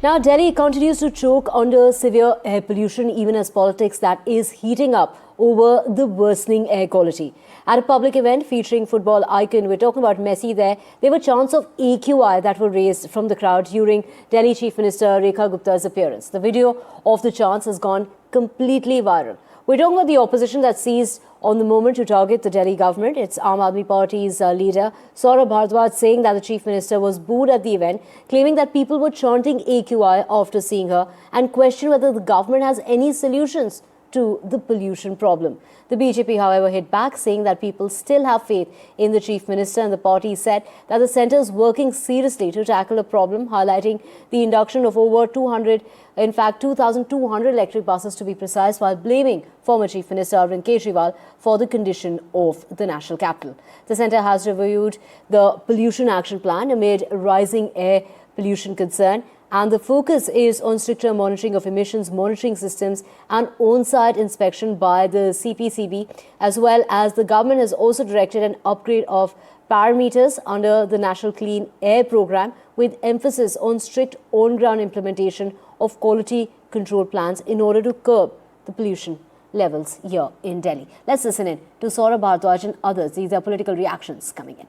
Now, Delhi continues to choke under severe air pollution, even as politics that is heating up over the worsening air quality. At a public event featuring football icon, we're talking about Messi there were chants of AQI that were raised from the crowd during Delhi Chief Minister Rekha Gupta's appearance. The video of the chants has gone completely viral. We're talking about the opposition that seized on the moment to target the Delhi government. It's Aam Aadmi Party's leader, Saurabh Bhardwaj, saying that the Chief Minister was booed at the event, claiming that people were chanting AQI after seeing her and questioned whether the government has any solutions to the pollution problem. The BJP, however, hit back, saying that people still have faith in the Chief Minister, and the party said that the centre is working seriously to tackle a problem, highlighting the induction of over 2,200 electric buses to be precise, while blaming former Chief Minister Arvind Kejriwal for the condition of the national capital. The centre has reviewed the pollution action plan amid rising air pollution concern, and the focus is on stricter monitoring of emissions monitoring systems and on-site inspection by the CPCB, as well as the government has also directed an upgrade of parameters under the National Clean Air Programme, with emphasis on strict on-ground implementation of quality control plans in order to curb the pollution levels here in Delhi. Let's listen in to Saurabh Bhardwaj and others. These are political reactions coming in.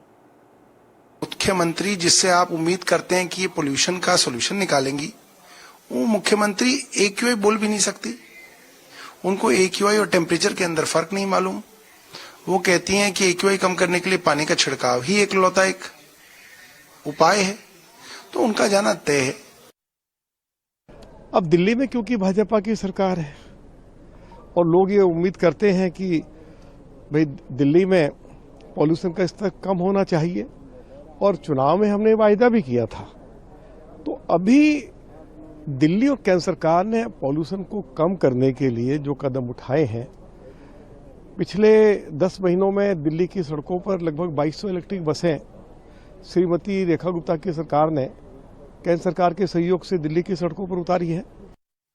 मुख्यमंत्री जिससे आप उम्मीद करते हैं कि ये pollution का solution निकालेंगी, वो मुख्यमंत्री AQI बोल भी नहीं सकती। उनको AQI और टेम्परेचर के अंदर फर्क नहीं मालूम। वो कहती हैं कि AQI कम करने के लिए पानी का छिड़काव ही एकलौता एक उपाय है, तो उनका जाना तय है। अब दिल्ली में क्योंकि भाजपा की सरकार है और लोग ये उम्मीद करते हैं कि भाई दिल्ली में पॉल्यूशन का स्तर कम होना चाहिए, और चुनाव में हमने वायदा भी किया था, तो अभी दिल्ली और केंद्र सरकार ने पॉल्यूशन को कम करने के लिए जो कदम उठाए हैं, पिछले 10 महीनों में दिल्ली की सड़कों पर लगभग 2200 इलेक्ट्रिक बसें श्रीमती रेखा गुप्ता की सरकार ने केंद्र सरकार के सहयोग से दिल्ली की सड़कों पर उतारी है।